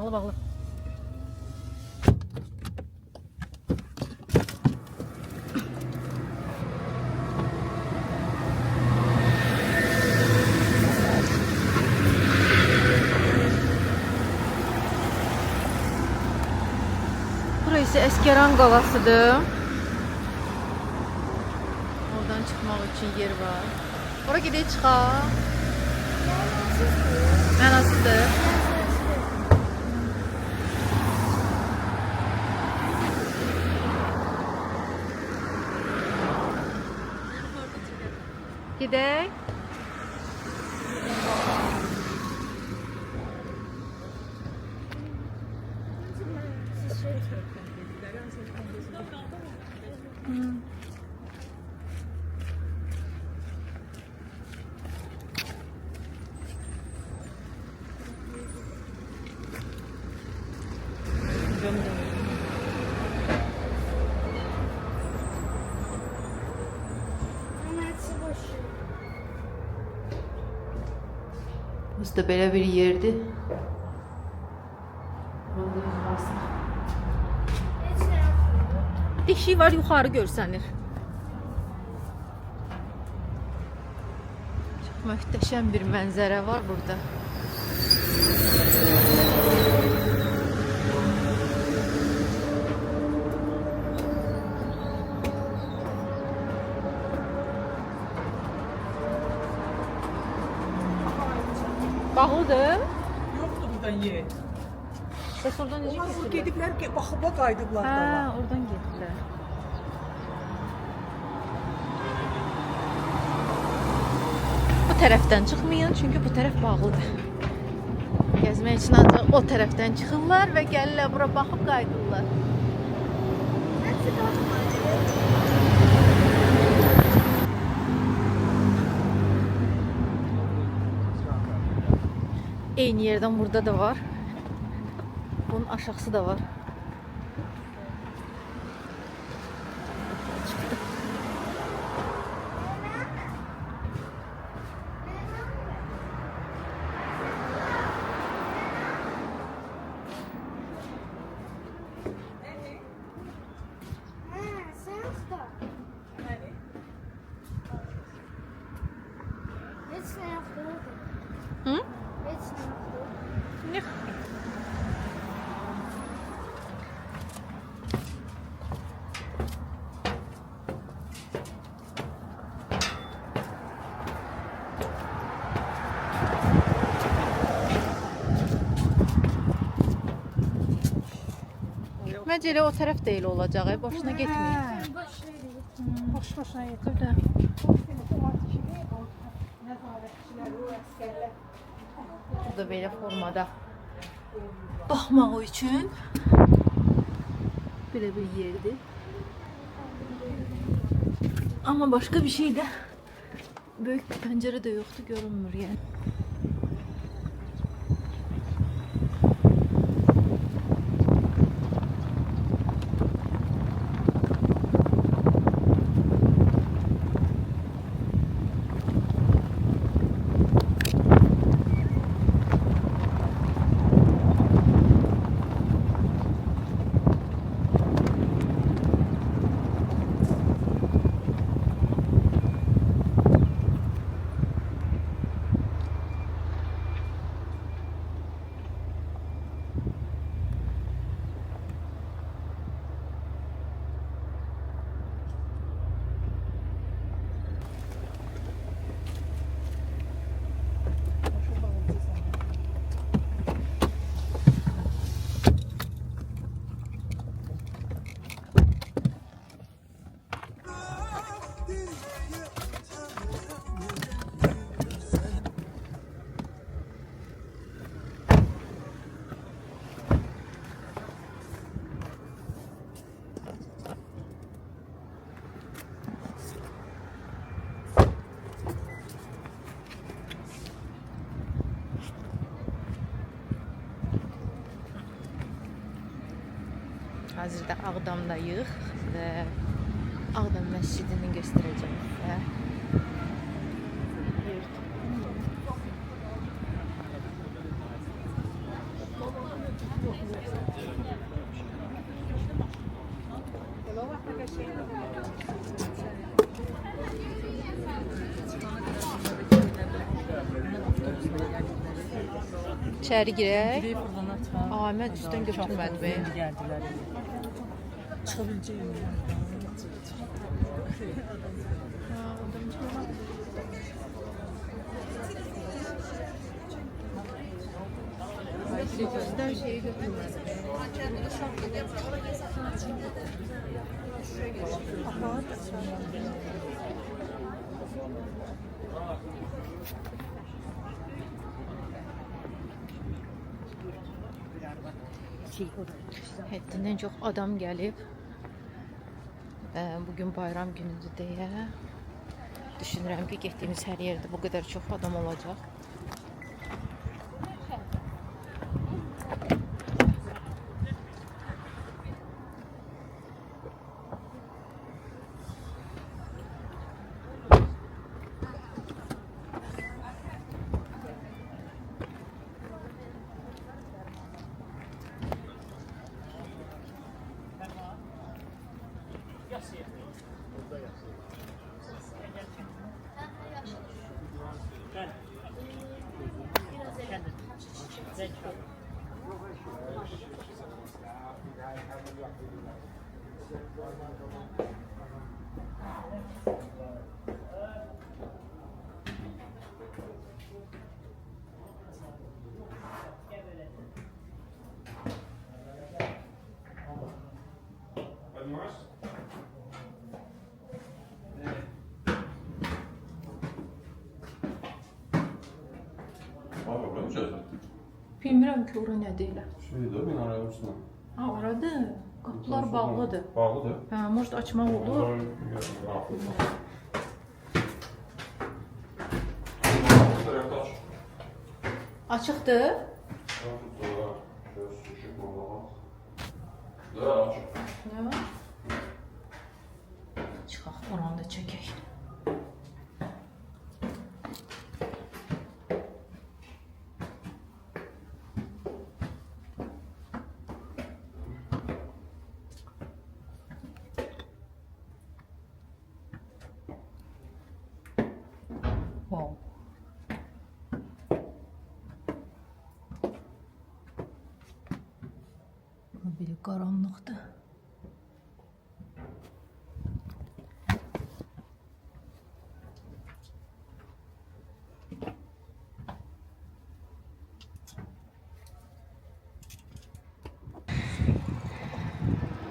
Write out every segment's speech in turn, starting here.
Bağlı bağlı. Burası Əsgəran qalasıdır. Oradan çıxmaq üçün yer var. Ora gedək çıxaq. Mənasızdır. Gedək. Burası da belə bir yerdir. Eşik var, yuxarı görsənir. Çox möhtəşəm bir mənzərə var burada. Bağlıdır. Yoxdur buradan yer. Bəs oradan necə Onlar keçirlər? gediblər ki, baxıba qayıdıblar da. Hə, oradan getdilər. Bu tərəfdən çıxmayın, çünki bu tərəf bağlıdır. Gəzmək üçün ancaq o tərəfdən çıxırlar və gəlirlər bura baxıb qayıdırlar. Eyni yerdən burada da var. Bunun aşağısı da var. Çıktı. Hı? Ne? Məncə elə o tərəf də elə olacaq, boşuna getməyin. Boş-boşuna yetir də. Bu da belə formada baxmaq üçün belə bir yerdir. Amma başqa bir şey də böyük bir pəncərə də yoxdur, görünmür yəni. Hazırda Ağdamdayıq və Ağdam məscidini göstərəcəm sizə. İçəri girək. Direkt buradan açar. Ahmet üstdən götürmədi be. Geldiler. Çıkabileceğim. Üstdən şeyi götürmədi. Həddindən çox adam gəlib. Bugün bayram günüdür deyə düşünürəm ki, getdiyimiz hər yerdə bu qədər çox adam olacaq. Bilmirəm ki, ora nədir elə. Şeydir, minarənin üstünə. Ha, oradır. Qapılar bağlıdır. Bağlıdır. Hə, может açmaq olur. Açıqdır. Nə var? Çıxaq, oranı da çəkək. Wow. Biri qaranlıqdır.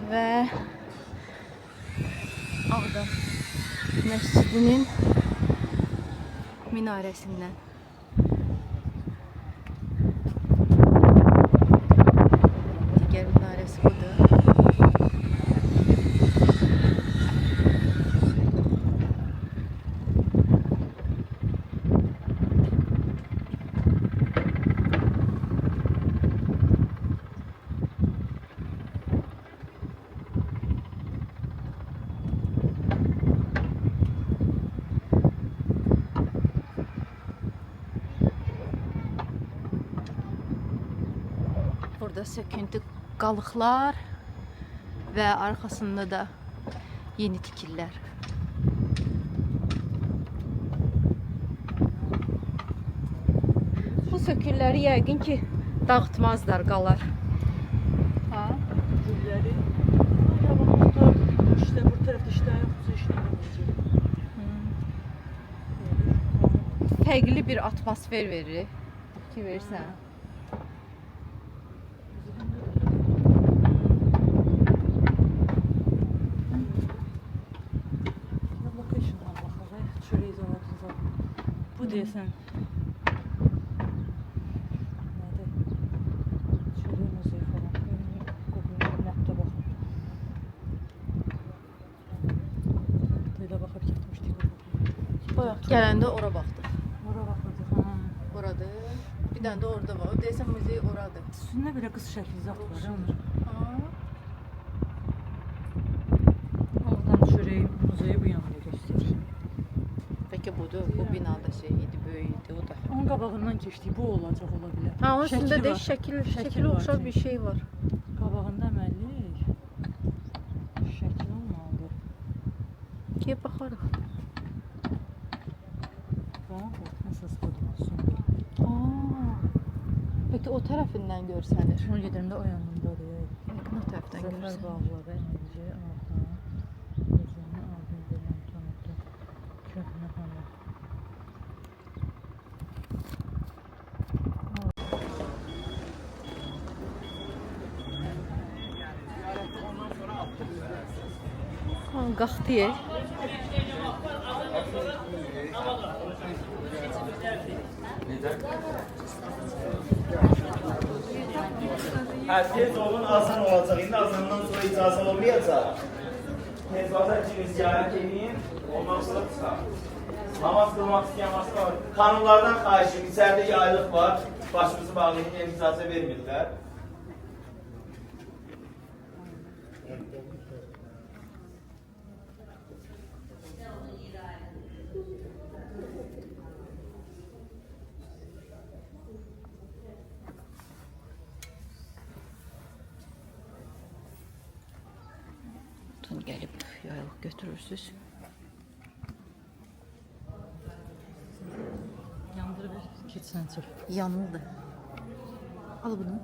Və Ağdam məscidinin minarəsindən. Digər minarəsi budur. Burada söküntü qalıqlar və arxasında da yeni tikillər. Bu sökülləri yəqin ki dağıtmazlar, qalar. Ha? Gülleri. Yabanlıklar. İşte bu tarafta işler yoksa işlemeyecek. Fərqli bir atmosfer verir ki versən. Location'dan bakalım. Şurayı zaten. Bu desen. Nerede? Şuraya müziği falan. Google'da map'ta bakın. Burada bakıp gitmiştik. Bayaq gələndə ora baxdıq. Oraya bakırdık. Ha. Oradır. Bir dənə də orada var. Deyəsən muzey oradır. Üstünde bile kız şəkli zat var. Ha. Ha. Oradan çöreği muzeyi bu yanına gösterir. Peki budur. Bu binada şey idi, böyük idi o da. Onun qabağından keçdik. Bu olacaq ola bilər. Ha, onun Şəkli üstündə də var. şəkil Şəkil var oxşar çünki. bir şey var. Qabağında əməllik. Şəkil olmalıdır. Gəl baxarıq. Bax, əsas qoyulsun. Aa. Peki o tərəfindən görsənir. Şuna gedəndə o yanındadır. O tərəfdən Səfər görsənir. bağları, enerji, arxa, özünü aldın, bilməm, tanıdı, köhnə hava. Qalxdı yer. Tez olun, azan olacaq. İndi azandan sonra icazə olmayacaq. Tez olacaq ki, ziyarət edin, ondan sonra çıxar. Namaz qılmaq istəyən var. Kanunlardan xahişim, içəridə yaylıq var. Başımızı bağlayın, icazə vermirlər. Tun gəlib yaylıq götürürsüz. Yandırıb keçsən çıx. Yanıldı. Al bunu.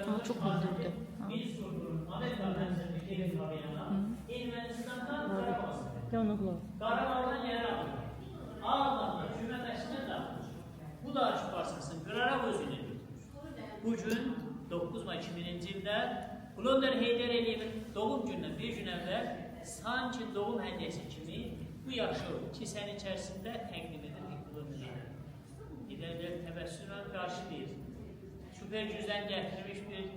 Ama çok öldürdü. Yanı qulaq. Qarabağdan yerə alır. Ağdamda, cümləbəşinə də alır. Bu da açıq başlasın, qıraraq özünü götürür. Bugün 9 May 2000-ci ildə Uludağ Heydər Əliyevin doğum günündən bir gün əvvəl sanki doğum hədiyyəsi kimi bu yaşı kilsənin içərisində təqdim edir Uludağ Heydər. İdərlər təbəssümlə qarşılayır. Süper cüzdən gətirmiş bir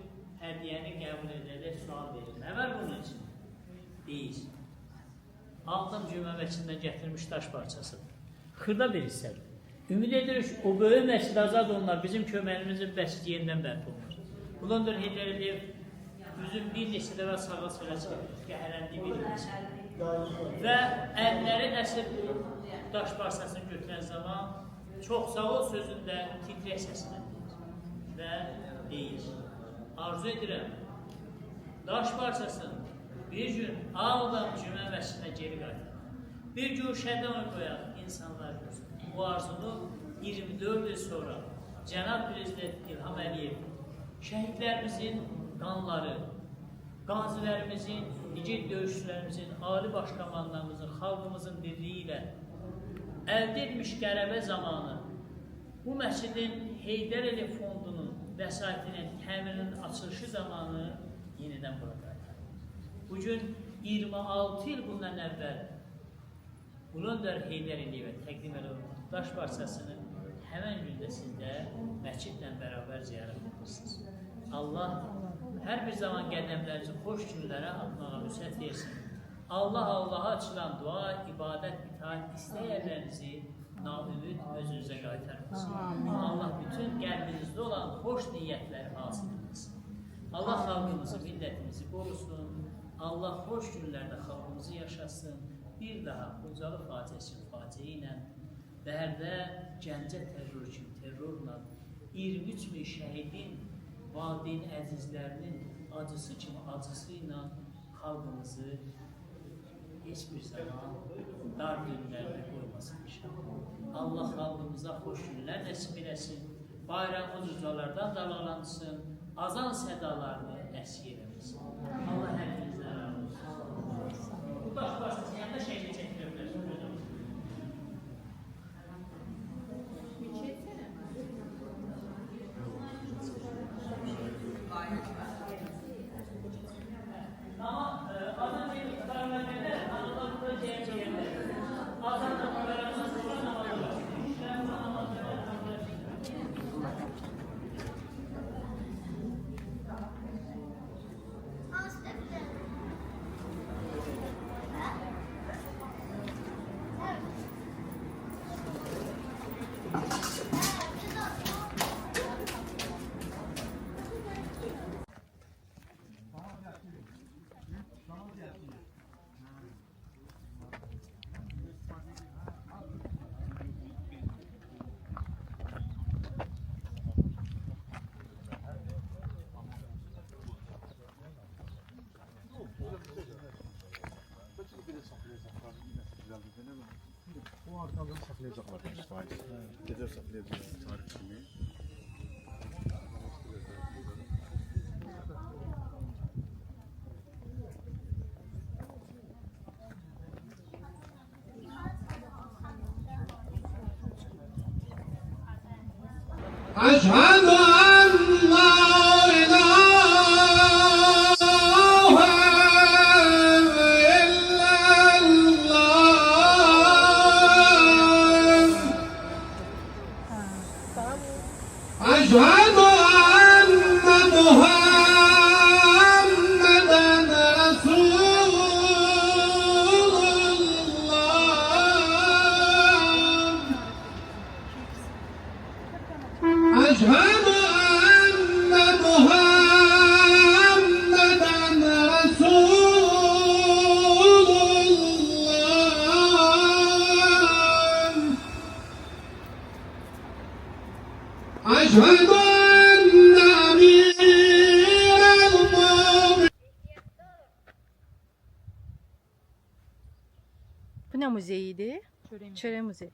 hədiyyəni qəbul edərək sual verir. Nə var bunun için? Deyir. Altın cümləbəçindən gətirmiş daş parçası. Xırda bir hissədir. Ümid edirik o böyük məscid azad onlar bizim köməyimizin məscidi yenidən bərpa olunur. Uludağ Heydər Əliyev üzüm bir neçə dəfə sağa sola çıxır, qəhərləndi bir neçə. Və əlləri əsir daş parçasını götürən zaman çox sağ ol sözündə titrək səsinə deyir və deyir. Arzu edirəm, daş parçasını bir gün Ağdam Cümə məscidinə geri qaytar. Bir güşədə onu qoyaq, insanlar görsün. Bu arzunu 24 il sonra Cənab Prezident İlham Əliyev şəhidlərimizin qanları, qazilərimizin, igid döyüşçülərimizin, ali başkomandanımızın, xalqımızın birliyi ilə əldə etmiş qələbə zamanı bu məscidin Heydər Əliyev fondunun vəsaitinin təmirinin açılışı zamanı yenidən bura qaytar. Bugün 26 il bundan əvvəl Uludağ Heydər Əliyevə təqdim edən daş parçasını həmən gündə siz də məscidlə bərabər ziyarət edirsiniz. Allah hər bir zaman qədəmlərinizi xoş günlərə atmağa müsət versin. Allah Allaha açılan dua, ibadət, itaat istəyərlərinizi naümid özünüzə qaytarmasın. Allah bütün qəlbinizdə olan xoş niyyətləri hasıl etsin. Allah xalqımızı, millətimizi qorusun. Allah xoş günlərdə xalqımızı yaşasın. Bir daha Xocalı faciəsi ilə Bərdə Gəncə terror kimi terrorla 23 min şəhidin, valideyn əzizlərinin acısı kimi acısı ilə xalqımızı heç bir zaman dar günlərdə qoymasın inşallah. Allah xalqımıza xoş günlər nəsib eləsin, bayrağımız ucalardan dalğalansın, azan sədalarını əski eləməsin. Allah həminizdən razı olsun. Bu daş parçası yanında şəhidi çəkilə bilərsiniz. Bir çeksene. Saxlayacaqlar başlayır. Gedər saxlayacaqlar tarix kimi. أشهد أن لا إله إلا الله أشهد أن محمدا رسول الله أشهد أن محمدا رسول الله أشهد أن أمير المؤمنين Bu ne muzeyiydi? Çörek muzeyi.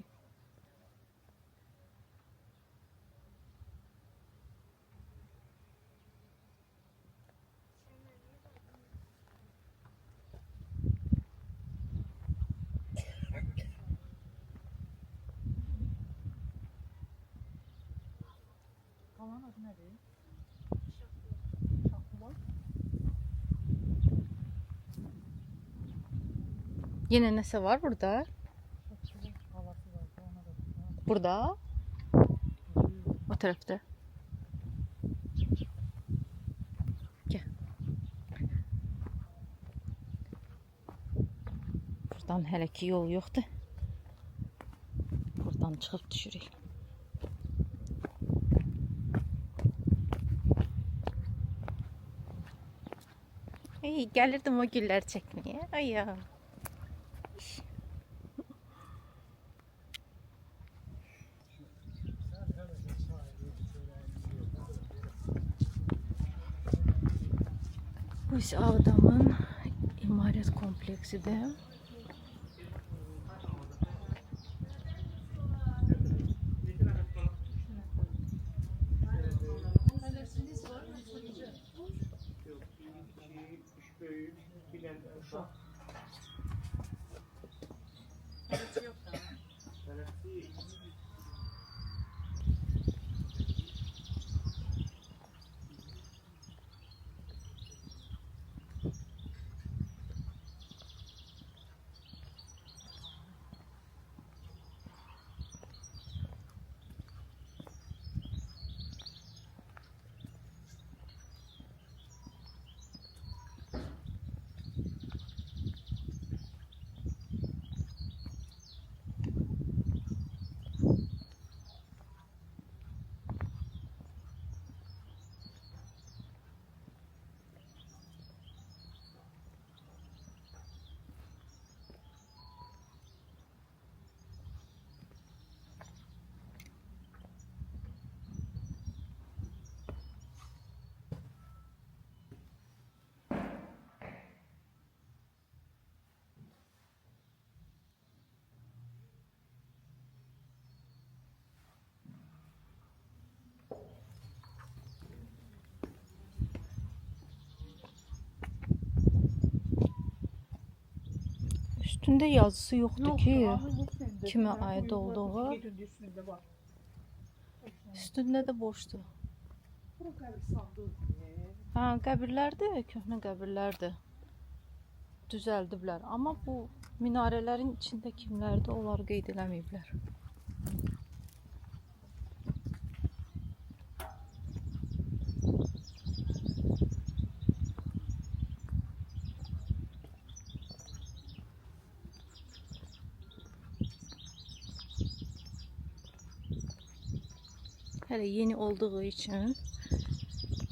Yine nesi var burada? Burada. O tarafta. Gel. Buradan hele ki yol yoktu. Buradan çıkıp düşüreyim. İyi, gelirdim o güller çekmeye. Ay ya. Bu ise Ağdam'ın imaret kompleksi de. Üstünde yazısı yoktu ki kime ait olduğu. Üstünde de boştu. Ha, qəbirlərdir, köhnə qəbirlərdir. Düzəldiblər. Amma bu minarələrin içində kimlərdir, onları qeyd eləməyiblər. Hələ yeni olduğu için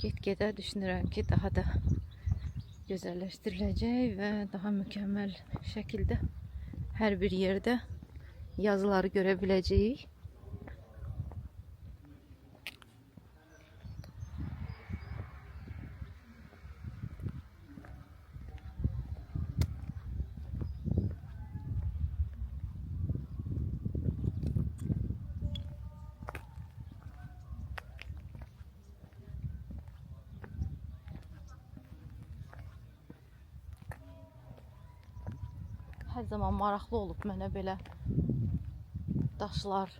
get-gedə düşünürəm ki, daha da gözəlləşdiriləcək və daha mükəmməl şəkildə hər bir yerdə yazıları görə biləcəyik. Hər zaman maraqlı olub mənə belə daşlar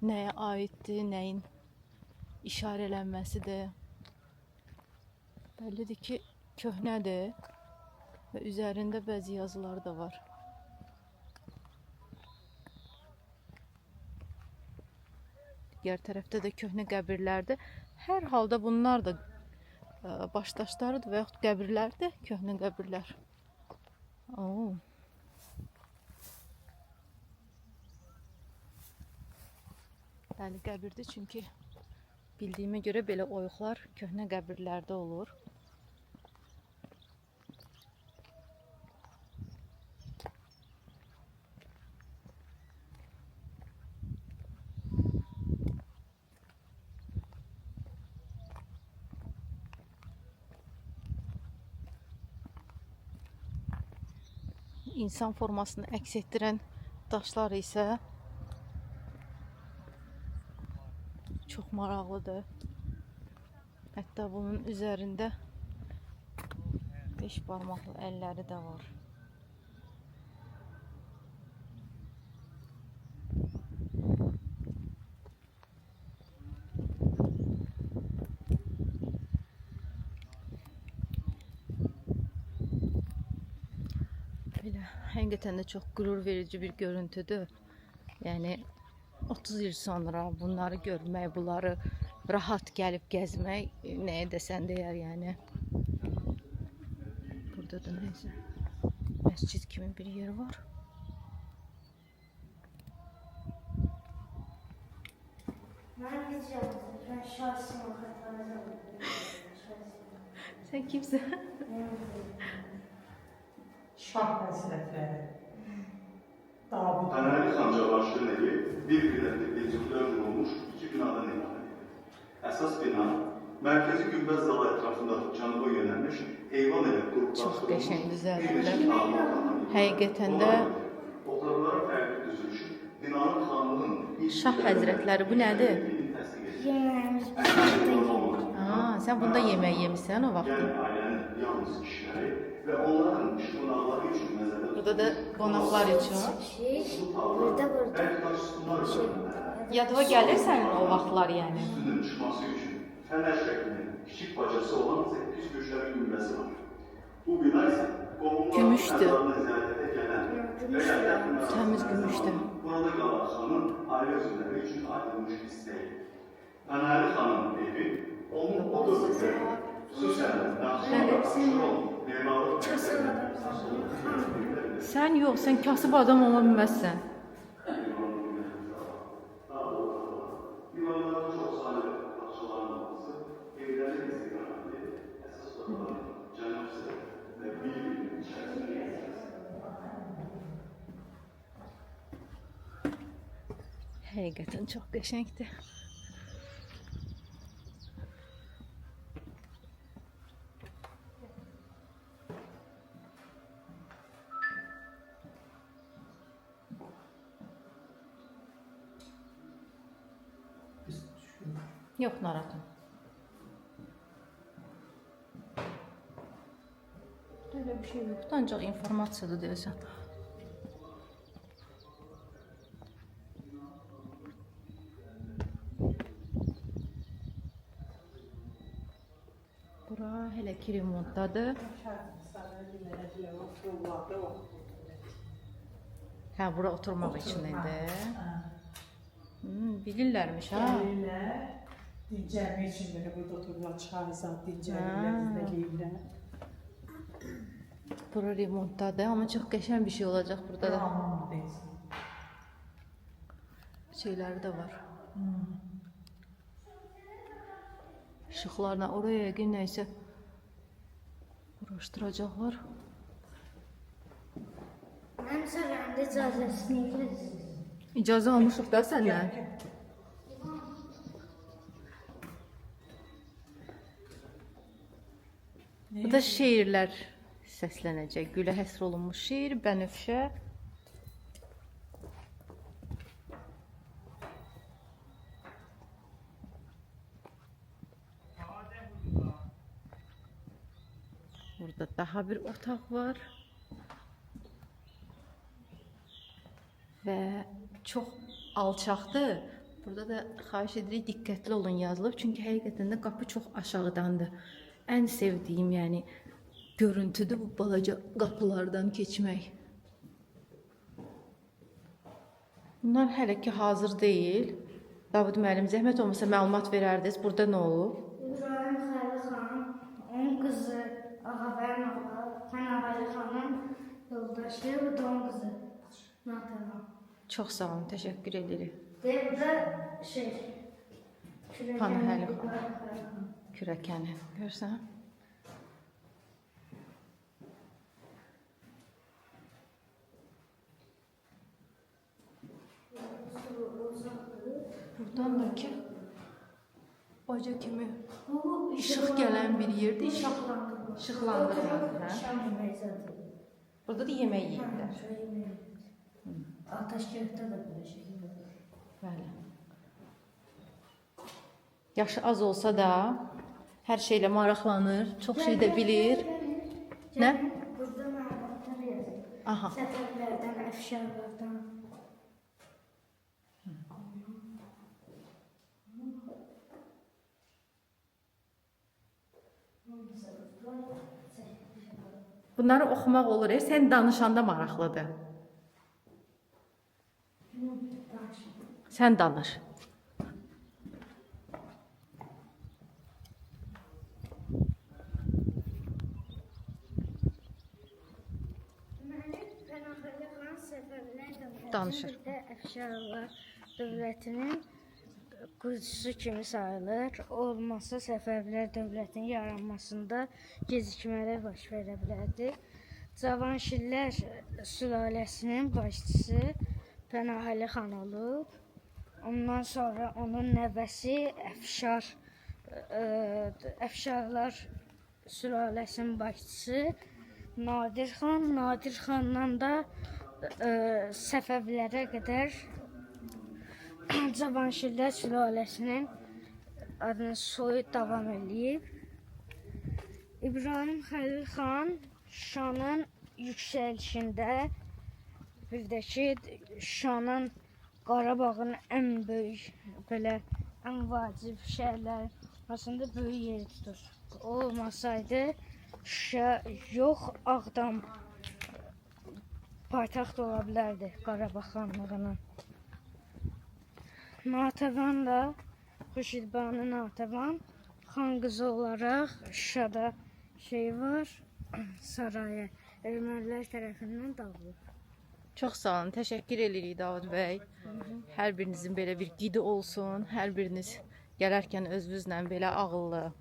nəyə aiddir, nəyin işarələnməsidir. Bəllidir ki, köhnədir və üzərində bəzi yazılar da var. Digər tərəfdə də köhnə qəbirlərdir. Hər halda bunlar da başdaşlarıdır və yaxud qəbirlərdir, köhnə qəbirlər. Oo. Bəli, qəbirdir, çünki bildiyimə görə belə oyuqlar köhnə qəbirlərdə olur. İnsan formasını əks etdirən daşlar isə çox maraqlıdır. Hətta bunun üzərində 5 barmaqlı əlləri də var. Belə həqiqətən də çox qürur verici bir görüntüdür. Yəni 30 il sonra bunları görmək, bunları rahat gəlib gəzmək nəyə desən deyər, yəni. Burada da neysə məscid kimi bir yer var. Ben şahsım o kadar. Sen kimsin? Şah həzrətləri. Davud. Fənəli Xancabaşının evi bir-birinə geciklər olmuş iki binadan ibarətdir. Əsas bina mərkəzi günbəz zalı ətrafında cənuba yönəlmiş heyvan evi Çox qruplaşdırılmış. qəşəng düzəldiblər. Həqiqətən də Otaqlara fərqli düzülüşü binanın xanlığının Şah həzrətləri bu nədir? Yemeğimiz bir yedik. Aa, sen bunda yemək yemişsən o vaxt. Yəni ailənin yalnız kişiləri və onların qonaqları üçün nəzərdə Burada da qonaqlar üçün. Burada. Yadıma gəlir sənin o vaxtlar, yəni. üstünün çıxması üçün fənər şəklinin kiçik bacası olan 8 köşəli gümbəsi var. Bu bina isə qonaqların Gümüşdür. nəzarətə ziyarətə gələn və yaxınlar Təmiz gümüşdür. burada qalan xanın ailə üzvləri üçün ayrılmış hissəyi. Fənəli xanın evi onun o dövrdə xüsusən Naxçıvan, memarlıq Sən yox, sən kasıb adam ola bilməzsən. Divanların çox sayılı parçaların olması, evlərin istiqaməti əsas olaraq cənabsı və bir-birinin içərisində Həqiqətən çox qəşəngdir. Yox, narahatım. Öyle bir şey yoxdur, ancaq informasiyadır deyəsən. Bura hələ ki remontdadır. Hə, bura oturmaq üçün idi. Bilirlərmiş ha. Gəlirlər. Dincəlmək üçün belə burada otururlar, çay zat dincəlirlər, izləyirlər. Bura remontdadır, amma çox qəşəng bir şey olacaq burada da. Şeyləri də var. İşıqlarla oraya yəqin nəysə uğraşdıracaqlar. Ben sarayında icazəsini verirsiniz. İcazə almışıq da səndən. Bu da şeirlər səslənəcək. Gülə həsr olunmuş şeir, Bənövşə. Burada daha bir otaq var. çox alçaqdır. Burada da xahiş edirik diqqətli olun yazılıb. Çünki həqiqətən də qapı çox aşağıdandır. Ən sevdiyim, yəni görüntüdür bu balaca qapılardan keçmək. Bunlar hələ ki hazır deyil. Davud müəllim, zəhmət olmasa məlumat verərdiniz. Burada nə olub? İbrahim Xəlil xan, onun qızı Ağabəyim ağa, Pənahəli xanın yoldaşı, bu da onun qızı Natəvan. Çox sağ olun, təşəkkür edirik. Deyir, bu da Pənahəli xan. Kürəkəni, görsən? Buradan da ki, baca kimi işıq gələn bir yerdir. İşıqlandırılır, hə? Şam yeməyi zaten. Burada da yemək yeyirlər. Şöyle yemeği. Ataşkent'te de böyle şekilde. Bəli. Yaşı az olsa da hər şeylə maraqlanır, çox şey də bilir. Nə? Burada məlumatlar yazır. Aha. Səfərlərdən, əfşarlardan. Bunları oxumaq olur, sən danışanda maraqlıdır. Sən danış. Pənahəli xan Səfəvilər Danışır. Əfşarlar dövlətinin qurucusu kimi sayılır. Olmasa Səfəvilər dövlətinin yaranmasında gecikmələr baş verə bilərdi. Cavanşirlər sülaləsinin başçısı Pənahəli xan olub. Ondan sonra onun nəvəsi Əfşarlar sülaləsinin başçısı Nadir xan. Nadir xandan da Səfəvilərə qədər Cavanşirlər sülaləsinin adını soyu davam eləyib. İbrahim Xəlil xan Şanın yüksəlişində, bir də ki, Şanın Qarabağın ən böyük, belə ən vacib şəhərlərin arasında böyük yeri tutur. O olmasaydı Şuşa yox, Ağdam paytaxt ola bilərdi Qarabağ xanlığının. Natəvan da Xurşidbanu Natəvan xan qızı olaraq Şuşada var, sarayı ermənilər tərəfindən dağılıb. Çox sağ olun, təşəkkür edirik Davud bəy. Hər birinizin belə bir gidi olsun. Hər biriniz gələrkən özünüzlə belə ağıllı,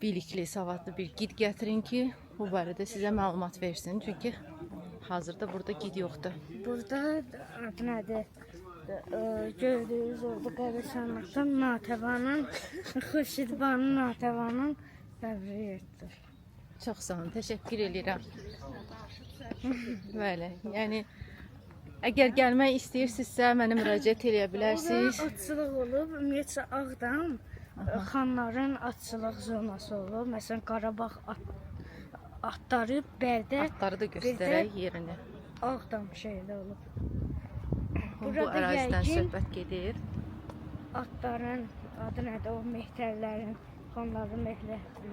bilikli, savadlı bir gid gətirin ki, bu barədə sizə məlumat versin. Çünki hazırda burada gid yoxdur. Burada adı nədir? Gördüyünüz orada qəbirstanlıqda Natəvanın, Xurşidbanu Natəvanın qəbri yerdir. Çox sağ olun, təşəkkür edirəm. Bəli, yəni əgər gəlmək istəyirsinizsə mənə müraciət edə bilərsiniz. Atçılıq olub, ümumiyyətlə Ağdam xanların atçılıq zonası olub. Məsələn, Qarabağ atları, Bərdə, Atları da göstərək yerini. Ağdam şəhərdə olub. Bu ərazidən söhbət gedir. Atların adı nədir? O mehtərlərin, xanların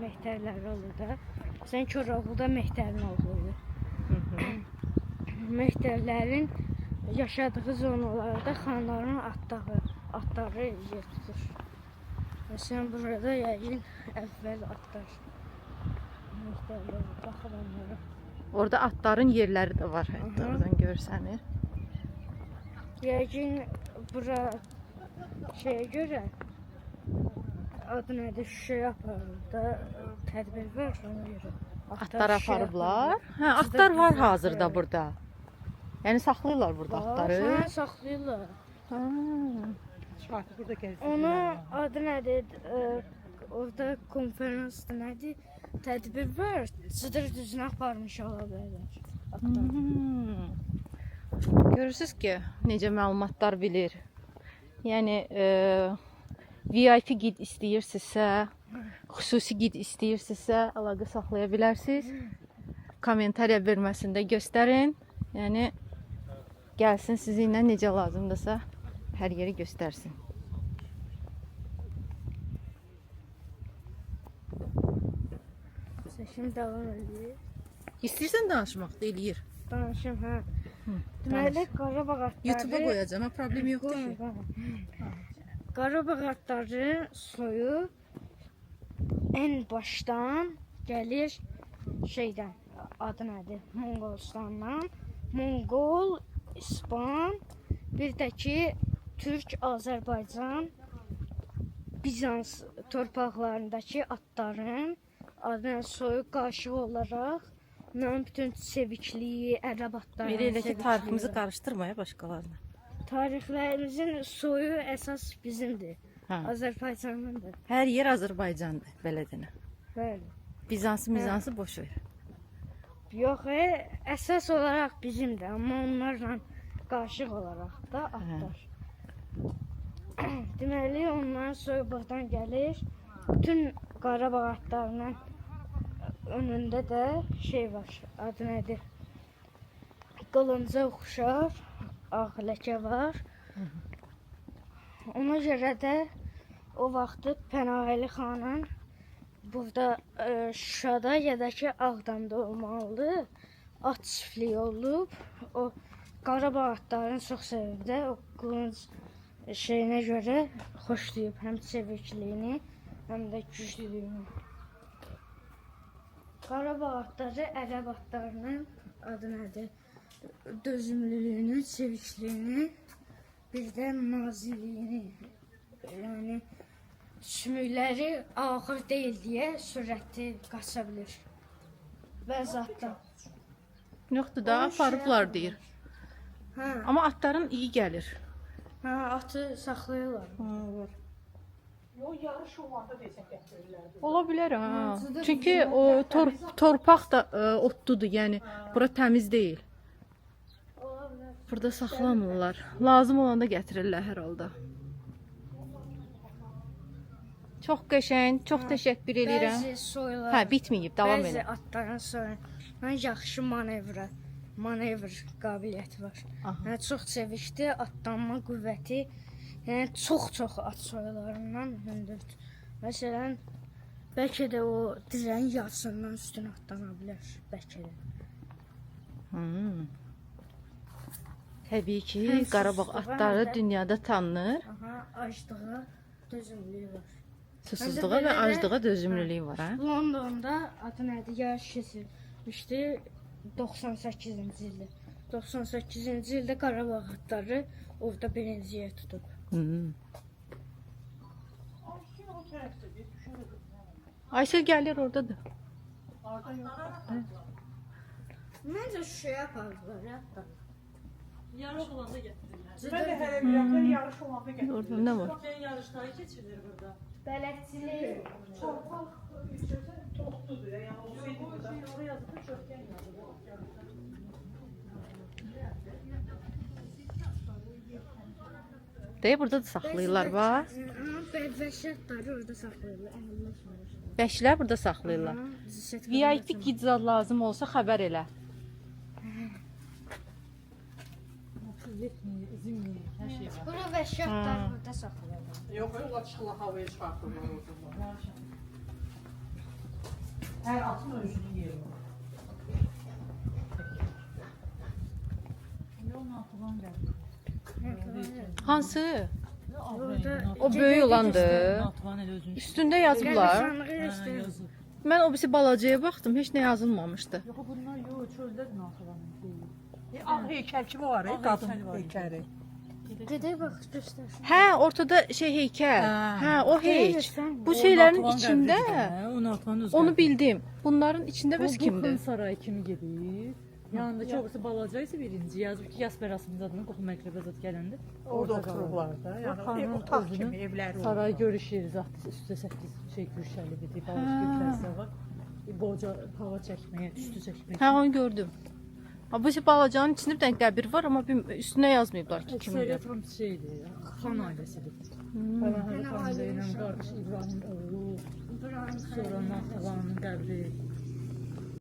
mehtərləri olur da. Sən Koroğluda mehtərin oğluydu. Mehtərlərin yaşadığı zonalarda xanların atları yer tutur. Məsələn, burada yəqin əvvəl atlar mehtərləri, baxır onlara. Orada atların yerləri də var, hətta oradan görsənir. Yəqin bura şeyə görə adı nədir? Şuşaya aparıldı, tədbir var ona görə. Atlar aparıblar. Hə, atlar var hazırda burada. Yəni saxlayırlar burada atları. Hə, saxlayırlar. Ha. Şahı burada gəzir. Onun adı nədir? Orada konferansda nədir? Tədbir var. Cıdır düzünə aparmış ola bilər. Atlar. Görürsüz ki, necə məlumatlar bilir. Yəni VIP gid istəyirsinizsə, xüsusi gid istəyirsinizsə, əlaqə saxlaya bilərsiniz. Kommentariya bölməsində göstərin. Yəni Gəlsin sizinlə necə lazımdırsa hər yeri göstərsin. Seçim devam ediyor. İstəyirsən danışmaq da eləyir. Danışım, hə. Deməli, Qarabağ atları... YouTube'a qoyacağam, problem yoxdur ki. Qarabağ atları soyu en başdan gəlir şeydən, adı nədir? Monqolistandan. Monqol, İspan, bir də ki Türk, Azərbaycan, Bizans torpaqlarındakı atların adına soyu qarşı olaraq mən bütün sevikliyi, ərəb atlarının Elə ki tariximizi sevikliyi. qarışdırmaya başqalarına. Tarixlərimizin soyu əsas bizimdir. Hə. Azərbaycanındır. Hər yer Azərbaycandır, belə denə. Bəli. Bizansı boş ver. Yox, əsas olaraq bizimdir, amma onlarla qarışıq olaraq da atlar. Deməli, onların soyu buradan gəlir. Bütün Qarabağ atlarının önündə də şey var, adı nədir? Qılınca oxşar, ağ ləkə var. Ona görə də o vaxtı Pənahəli xanın burada Şuşada ya da ki Ağdamda olmalıdır. At çiftliyi olub. O Qarabağ atlarını çox sevib də o qılınc şeyinə görə xoşlayıb həm sevikliyini, həm də güclülüyünü. Qarabağ atları ərəb atlarının adı nədir? Dözümlülüyünü, sevikliyini, bir də naziliyini, yəni sümükləri ağır deyil deyə sürəti qaça bilir. Bəzi atlar. Yoxdur da, aparıblar deyir. Hə, Amma atların iyi gəlir. hə, atı saxlayırlar. O yarış olanda desən gətirirlər. Ola bilər ha. Çünki o torpaq da otludur, yəni bura təmiz deyil. Ola bilər. Burada saxlamırlar. Lazım olanda gətirirlər hər halda. Çox qəşəng, çox təşəkkür edirəm. Bəzi soylar, Hə, bitməyib, davam bəzi elə. atların soyu yaxşı manevr qabiliyyəti var. Aha. Yəni çox çevikdir, atlanma qüvvəti, yəni çox at soylarından hündürdür. Məsələn, bəlkə də o dirəyin yarısından üstün atlana bilər, bəlkə də. Hmm. Təbii ki, Həm Qarabağ susuzluğa, atları həm də- dünyada tanınır. Aha, aclığa dözümlülüyü var. Susuzluğa və aclığa dözümlülüyü var, hə? Londonda adı nədir? Yarış keçirilmişdi 98-ci ildə. 98-ci ildə Qarabağ atları orada birinci yer tutub. Hmm. Ay, kim o tərəfdə bir düşürür. Aysel gəlir oradadır. Arda yox. Məncə Şuşaya apardılar hətta. Yarış olanda gətirirlər. Mən də hələ bilirəm, yarış olanda gətirirlər. Orada nə var? Mən yarışları keçirilir burada. Bələdçilik. Torpaq toxtudur, yəni o şey burada. Oraya yazılır, çökən yazılır. Deyə burada da saxlayırlar, bax. Vəhşətləri orada saxlayırlar. Əhəlləşmir. Vəhşilər burada saxlayırlar. VIP gizad lazım olsa xəbər elə. Hər şey var. Bura vəhşətləri burada saxlayırlar. Yox, o açıqla havaya çıxartırlar orada. Hər atın özünün yeri var. Yolun altından gəlir. Hansı? Orada O böyük olandır. Altından elə özünü. Üstündə yazıblar. Qəbristanlığı Yazır. Mən o birisi balacaya baxdım, heç nə yazılmamışdı. Yox, bunlar yox, çöldə altından deyil. Ağ heykəl kimi var, Ağ qadın heykəl var. heykəli. Gedək bax göstərsin. Hə, ortada şey heykəl. Hə, o heyk. Görürsən? Bu şeylərin içində Onun altından özü. onu bildim. Bunların içində bəs Kimdir? kimdir? Saray kimi gedir. Yanındakı obrisi balaca isə birinci yazıb ki, Yas Bərasımız adına qoxu məktəbə zət gələndə. Orada otururlar da. Yəni otaq kimi evləri olur. Saray görüş yeri zat üstə 8 şey gülşəli bir balıq gülşəsi var. Boca hava çəkməyə, üstü çəkməyə. Hə, onu gördüm. Ha, bu şey balacanın içində bir dənə qəbir var, amma üstünə yazmayıblar ki, kimdir. Əksəriyyət hamısı şeydir, xan ailəsidir. Pənahəli xan ilə qardaş İbrahim oğlu, sonra Naxçıvanın qəbri.